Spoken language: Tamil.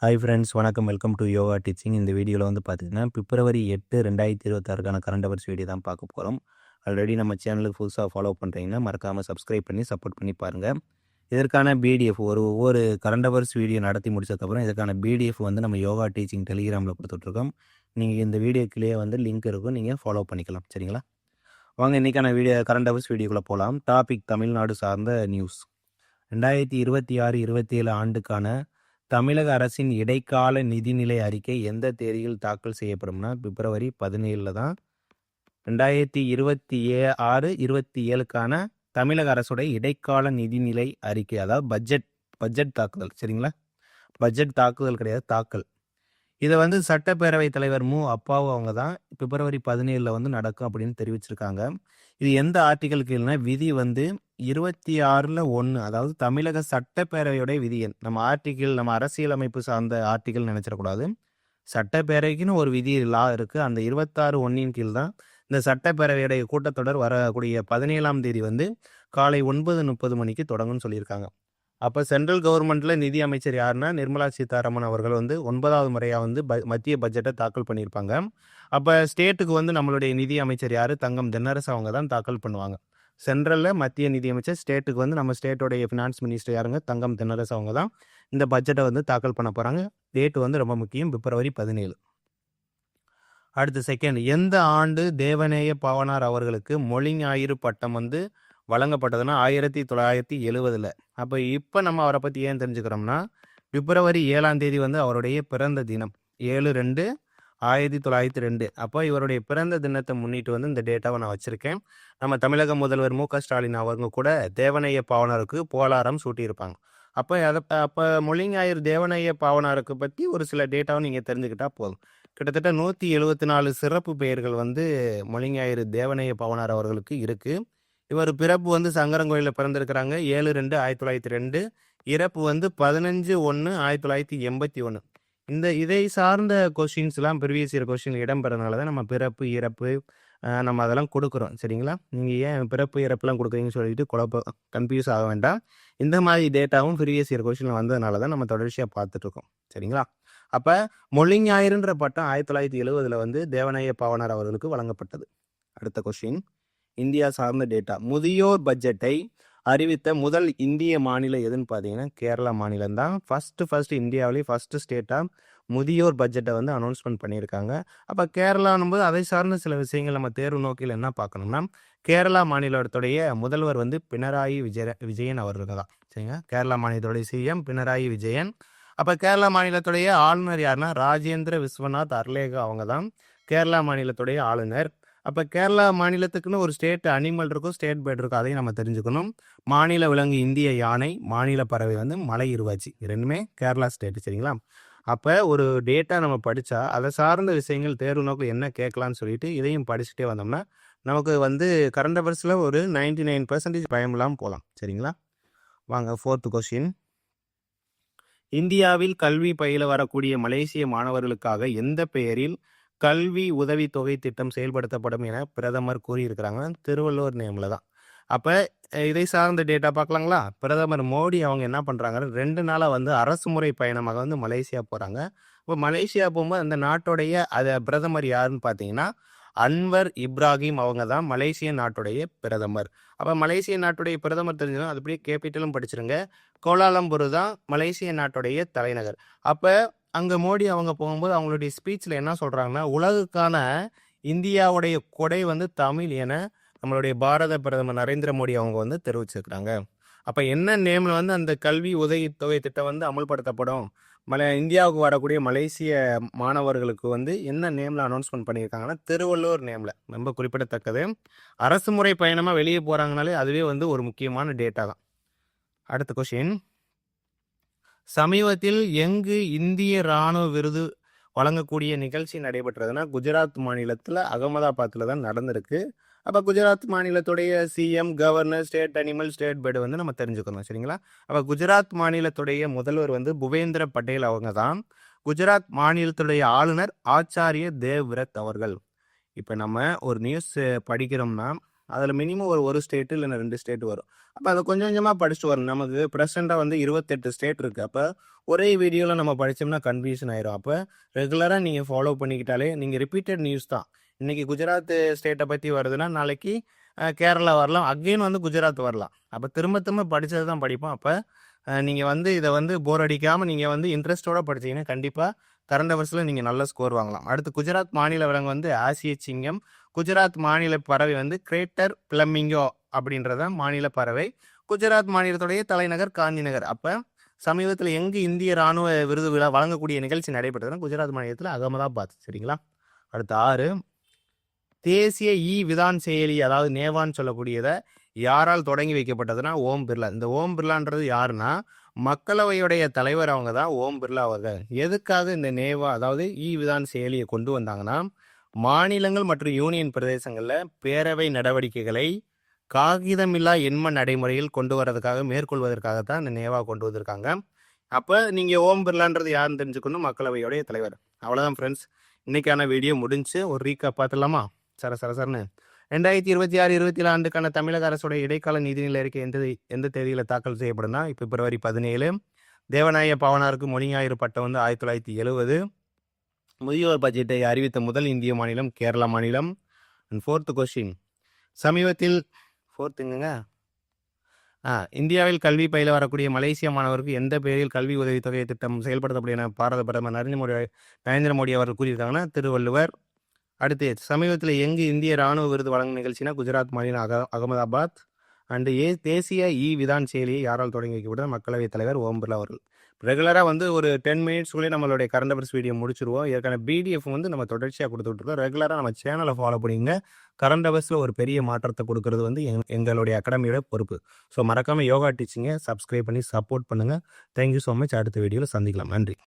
ஹாய் ஃப்ரெண்ட்ஸ், வணக்கம். Welcome to yoga teaching. இந்த வீடியோவில் பார்த்தீங்கன்னா பிப்ரவரி 8 2026க்கான கரண்ட் அவர்ஸ் வீடியோ தான் பார்க்க போகிறோம். ஆல்ரெடி நம்ம சேனலுக்கு புதுசாக ஃபாலோ பண்ணுறீங்கன்னா மறக்காமல் சப்ஸ்கிரைப் பண்ணி சப்போர்ட் பண்ணி பாருங்கள். இதற்கான பிடிஎஃப் ஒவ்வொரு கரண்ட் அவர்ஸ் வீடியோ நடத்தி முடிச்சதுக்கப்புறம் இதற்கான பிடிஎஃப் நம்ம யோகா டீச்சிங் டெலிகிராமில் கொடுத்துட்ருக்கோம். நீங்கள் இந்த வீடியோக்குள்ளேயே லிங்க் இருக்கும், நீங்கள் ஃபாலோ பண்ணிக்கலாம். சரிங்களா? வாங்க இன்றைக்கான கரண்ட் அவர்ஸ் வீடியோக்குள்ளே போகலாம். டாபிக் தமிழ்நாடு சார்ந்த நியூஸ். 2026-27 ஆண்டுக்கான தமிழக அரசின் இடைக்கால நிதிநிலை அறிக்கை எந்த தேதியில் தாக்கல் செய்யப்படும்னா பிப்ரவரி 17 தான். 2026-27க்கான தமிழக அரசுடைய இடைக்கால நிதிநிலை அறிக்கை, அதாவது பட்ஜெட் தாக்குதல். சரிங்களா? பட்ஜெட் தாக்குதல் கிடையாது, தாக்கல். இதை சட்டப்பேரவைத் தலைவர் அப்பாவு அவங்க தான் பிப்ரவரி 17 நடக்கும் அப்படின்னு தெரிவிச்சிருக்காங்க. இது எந்த ஆர்டிகல் கீழ்னா விதி 26(1), அதாவது தமிழக சட்டப்பேரவையோட விதி எண். நம்ம ஆர்டிகிள் நம்ம அரசியலமைப்பு சார்ந்த ஆர்டிகல் நினைச்சிடக்கூடாது. சட்டப்பேரவைக்குன்னு ஒரு விதி லா இருக்கு. அந்த 26(1) கீழ் தான் இந்த சட்டப்பேரவையுடைய கூட்டத்தொடர் வரக்கூடிய 17ஆம் தேதி காலை 9:30 மணிக்கு தொடங்கும்னு சொல்லியிருக்காங்க. அப்போ சென்ட்ரல் கவர்மெண்ட்டில் நிதி அமைச்சர் யாருன்னா நிர்மலா சீதாராமன் அவர்கள் 9வது முறையாக மத்திய பட்ஜெட்டை தாக்கல் பண்ணியிருப்பாங்க. அப்போ ஸ்டேட்டுக்கு நம்மளுடைய நிதி அமைச்சர் யார்? தங்கம் தென்னரசு அவங்க தான் தாக்கல் பண்ணுவாங்க. சென்ட்ரலில் மத்திய நிதி அமைச்சர், ஸ்டேட்டுக்கு நம்ம ஸ்டேட்டோடைய ஃபினான்ஸ் மினிஸ்டர் யாருங்க? தங்கம் தென்னரசு அவங்க தான் இந்த பட்ஜெட்டை தாக்கல் பண்ண போகிறாங்க. டேட்டு ரொம்ப முக்கியம், பிப்ரவரி 17. அடுத்து செகண்ட், எந்த ஆண்டு தேவநேய பாவனார் அவர்களுக்கு மொழி ஞாயிறு பட்டம் வழங்கப்பட்டதுன்னா 1970. அப்போ இப்போ நம்ம அவரை பற்றி ஏன் தெரிஞ்சுக்கிறோம்னா பிப்ரவரி 7ஆம் தேதி அவருடைய பிறந்த தினம் 7/2/1902. அப்போ இவருடைய பிறந்த தினத்தை முன்னிட்டு இந்த டேட்டாவை நான் வச்சுருக்கேன். நம்ம தமிழக முதல்வர் மு.க. ஸ்டாலின் அவங்க கூட தேவநேய பாவனாருக்கு போலாரம் சூட்டியிருப்பாங்க. அப்போ மொழி ஞாயிறு தேவநேய பாவனாருக்கு பற்றி ஒரு சில டேட்டாவை நீங்கள் தெரிஞ்சுக்கிட்டா போதும். கிட்டத்தட்ட 174 சிறப்பு பெயர்கள் மொழி ஞாயிறு தேவநேய பாவனார் அவர்களுக்கு இருக்குது. இவர் பிறப்பு சங்கரங்கோயிலில் பிறந்திருக்கிறாங்க 7/2/1902. இறப்பு 15/1/1981. இதை சார்ந்த கொஸ்டின்ஸ்லாம் ப்ரீவியஸ் இயர் கொஸ்டின் இடம்பெறனால தான் நம்ம பிறப்பு இறப்பு நம்ம அதெல்லாம் கொடுக்குறோம். சரிங்களா? நீங்கள் ஏன் பிறப்பு இறப்புலாம் கொடுக்குறீங்கன்னு சொல்லிட்டு கன்ஃபியூஸ் ஆக வேண்டாம். இந்த மாதிரி டேட்டாவும் ப்ரீவியஸ் இயர் கொஸ்டின் வந்ததுனால தான் நம்ம தொடர்ச்சியாக பார்த்துட்ருக்கோம். சரிங்களா? அப்போ மொழி ஞாயிறுன்ற பட்டம் 1970 தேவநேய பாவனார் அவர்களுக்கு வழங்கப்பட்டது. அடுத்த கொஸ்டின், இந்தியா சார்ந்த டேட்டா. முதியோர் பட்ஜெட்டை அறிவித்த முதல் இந்திய மாநிலம் எதுன்னு பார்த்தீங்கன்னா கேரளா மாநிலம் தான். ஃபர்ஸ்ட் இந்தியாவிலேயே ஃபர்ஸ்ட் ஸ்டேட்டாக முதியோர் பட்ஜெட்டை அனௌன்ஸ்மெண்ட் பண்ணியிருக்காங்க. அப்போ கேரளானும்போது அதை சார்ந்த சில விஷயங்கள் நம்ம தேர்வு நோக்கில் என்ன பார்க்கணும்னா, கேரளா மாநிலத்துடைய முதல்வர் பினராயி விஜயன் அவர்கள் தான். சரிங்க? கேரளா மாநிலத்துடைய சிஎம் பினராயி விஜயன். அப்போ கேரளா மாநிலத்துடைய ஆளுநர் யாருன்னா ராஜேந்திர விஸ்வநாத் அர்லேகா அவங்க தான் கேரளா மாநிலத்துடைய ஆளுநர். அப்போ கேரளா மாநிலத்துக்குன்னு ஒரு ஸ்டேட் அனிமல் இருக்கும், ஸ்டேட் பேர்ட் இருக்கும், அதையும் நம்ம தெரிஞ்சுக்கணும். மாநில விலங்கு இந்திய யானை, மாநில பறவை மலை இருவாச்சி. ரெண்டுமே கேரளா ஸ்டேட். சரிங்களா? அப்போ ஒரு டேட்டா நம்ம படித்தா அதை சார்ந்த விஷயங்கள் தேர்வு நோக்கில் என்ன கேட்கலான்னு சொல்லிட்டு இதையும் படிச்சுட்டே வந்தோம்னா நமக்கு கரண்ட் அஃபேர்ஸில் ஒரு 99% பயம் இல்லாமல் போகலாம். சரிங்களா? வாங்க 4th கொஸ்டின். இந்தியாவில் கல்வி பயில வரக்கூடிய மலேசிய மாணவர்களுக்காக எந்த பெயரில் கல்வி உதவித்தொகை திட்டம் செயல்படுத்தப்படும் என பிரதமர் கூறியிருக்கிறாங்க. திருவள்ளுவர் நேமில் தான். அப்போ இதை சார்ந்த டேட்டா பார்க்கலாங்களா? பிரதமர் மோடி அவங்க என்ன பண்ணுறாங்க, 2 நாளாக அரசு முறை பயணமாக மலேசியா போகிறாங்க. இப்போ மலேசியா போகும்போது அந்த நாட்டுடைய பிரதமர் யாருன்னு பார்த்தீங்கன்னா அன்வர் இப்ராஹிம் அவங்க தான் மலேசிய நாட்டுடைய பிரதமர். அப்போ மலேசிய நாட்டுடைய பிரதமர் தெரிஞ்சதும் அதுபடியே கேபிட்டலும் படிச்சிருங்க. கோலாலம்பூர் தான் மலேசிய நாட்டுடைய தலைநகர். அப்போ அங்கே மோடி அவங்க போகும்போது அவங்களுடைய ஸ்பீச்சில் என்ன சொல்கிறாங்கன்னா, உலகுக்கான இந்தியாவுடைய கொடை தமிழ் என நம்மளுடைய பாரத பிரதமர் நரேந்திர மோடி அவங்க தெரிவிச்சிருக்கிறாங்க. அப்போ என்ன நேமில் அந்த கல்வி உதவித்தொகை திட்டம் அமல்படுத்தப்படும், இந்தியாவுக்கு வரக்கூடிய மலேசிய மாணவர்களுக்கு என்ன நேமில் அனௌன்ஸ்மெண்ட் பண்ணியிருக்காங்கன்னா திருவள்ளுவர் நேமில். ரொம்ப குறிப்பிடத்தக்கது. அரசு முறை பயணமாக வெளியே போகிறாங்கனாலே அதுவே ஒரு முக்கியமான டேட்டா தான். அடுத்த கொஸ்டின், சமீபத்தில் எங்கு இந்திய இராணுவ விருது வழங்கக்கூடிய நிகழ்ச்சி நடைபெற்றதுன்னா குஜராத் மாநிலத்தில் அகமதாபாத்தில் தான் நடந்திருக்கு. அப்போ குஜராத் மாநிலத்துடைய CM, governor, state animal, state bird நம்ம தெரிஞ்சுக்கணும். சரிங்களா? அப்போ குஜராத் மாநிலத்துடைய முதல்வர் புபேந்திர பட்டேல் அவங்க தான். குஜராத் மாநிலத்துடைய ஆளுநர் ஆச்சாரிய தேவ்விரத் அவர்கள். இப்போ நம்ம ஒரு நியூஸ் படிக்கிறோம்னா அதில் மினிமம் ஒரு ஸ்டேட்டு இல்லைன்னா 2 ஸ்டேட் வரும். அப்போ அதை கொஞ்சம் கொஞ்சமாக படிச்சுட்டு வரணும். நமக்கு ப்ரெசென்ட்டாக வந்து 28 ஸ்டேட் இருக்குது. அப்போ ஒரே வீடியோவில் நம்ம படித்தோம்னா கன்ஃபியூஷன் ஆயிரும். அப்போ ரெகுலராக நீங்கள் ஃபாலோ பண்ணிக்கிட்டாலே நீங்கள் ரிப்பீட்டட் நியூஸ் தான். இன்றைக்கி குஜராத் ஸ்டேட்டை பற்றி வருதுன்னா நாளைக்கு கேரளா வரலாம், அகெயின் வந்து குஜராத் வரலாம். அப்போ திரும்ப திரும்ப படித்தது தான் படிப்போம். அப்போ நீங்கள் வந்து இதை வந்து போர் அடிக்காமல் நீங்கள் வந்து இன்ட்ரெஸ்ட்டோடு படித்தீங்கன்னா கண்டிப்பாக கரண்ட் அவர்ஸில் நீங்கள் நல்ல ஸ்கோர் வாங்கலாம். அடுத்து குஜராத் மாநில விலங்கு வந்து ஆசிய சிங்கம். குஜராத் மாநில பறவை வந்து கிரேட்டர் பிளமிங்கோ அப்படின்றத மாநில பறவை. குஜராத் மாநிலத்துடைய தலைநகர் காந்திநகர். அப்போ சமீபத்தில் எங்கு இந்திய ராணுவ விருது விழா வழங்கக்கூடிய நிகழ்ச்சி நடைபெற்றதுன்னா குஜராத் மாநிலத்தில் அகமதாபாத். சரிங்களா? அடுத்து 6, தேசிய விதான் செயலி அதாவது நேவான்னு சொல்லக்கூடியதை யாரால் தொடங்கி வைக்கப்பட்டதுன்னா ஓம் பிர்லா. இந்த ஓம் பிர்லான்றது யாருன்னா மக்களவையுடைய தலைவர் அவங்க தான் ஓம் பிர்லா அவர்கள். எதுக்காக இந்த நேவா அதாவது விதான் செயலியை கொண்டு வந்தாங்கன்னா மாநிலங்கள் மற்றும் யூனியன் பிரதேசங்களில் பேரவை நடவடிக்கைகளை காகிதமில்லா எண்ம நடைமுறையில் கொண்டு வரதுக்காக மேற்கொள்வதற்காகத்தான் இந்த நேவா கொண்டு வந்திருக்காங்க. அப்போ நீங்கள் ஓம் பிர்லான்றது யாருன்னு தெரிஞ்சுக்கணும், மக்களவையுடைய தலைவர். அவ்வளோதான் ஃப்ரெண்ட்ஸ், இன்னைக்கான வீடியோ முடிஞ்சு. ஒரு ரீகாப் பார்த்துடலாமா? சரன்னு 2026-27 ஆண்டுக்கான தமிழக அரசுடைய இடைக்கால நிதிநிலை அறிக்கை எந்த தேதியில் தாக்கல் செய்யப்படும்னா பிப்ரவரி 17. தேவநாய பவனாருக்கு மொழி ஞாயிறு பட்டம் வந்து 1970. முதியோர் பட்ஜெட்டை அறிவித்த முதல் இந்திய மாநிலம் கேரளா மாநிலம். அண்ட் 4th கொஸ்டின், சமீபத்தில் 4th இந்தியாவில் கல்வி பயில வரக்கூடிய மலேசிய மாணவருக்கு எந்த பெயரில் கல்வி உதவித்தொகை திட்டம் செயல்படுத்தப்படும் பாரத பிரதமர் நரேந்திர மோடி அவர்கள் கூறியிருக்காங்கன்னா திருவள்ளுவர். அடுத்து சமீபத்தில் எங்கு இந்திய ராணுவ விருது வழங்கும் நிகழ்ச்சினா குஜராத் மாநிலம் அகமதாபாத். அண்டு தேசிய விதான் செயலியை யாரால் தொடங்கி வைக்கப்பட்டது? மக்களவைத் தலைவர் ஓம் பிர்லா அவர்கள். ரெகுலராக வந்து ஒரு 10 மினிட்ஸ்க்குள்ளே நம்மளுடைய கரண்ட் அஃபேர்ஸ் வீடியோ முடிச்சிருவோம். இதற்கான பிடிஎஃப் வந்து நம்ம தொடர்ச்சியாக கொடுத்துட்ருக்கோம். ரெகுலராக நம்ம சேனலை ஃபாலோ பண்ணிங்க. கரண்ட் அஃபேர்ஸில் ஒரு பெரிய மாற்றத்தை கொடுக்கறது வந்து எங்களுடைய அகாடமியோட பொறுப்பு. ஸோ மறக்காமல் யோகா டீச்சிங்கை சப்ஸ்கிரைப் பண்ணி சப்போர்ட் பண்ணுங்கள். Thank you so much. அடுத்த வீடியோவில் சந்திக்கலாம். நன்றி.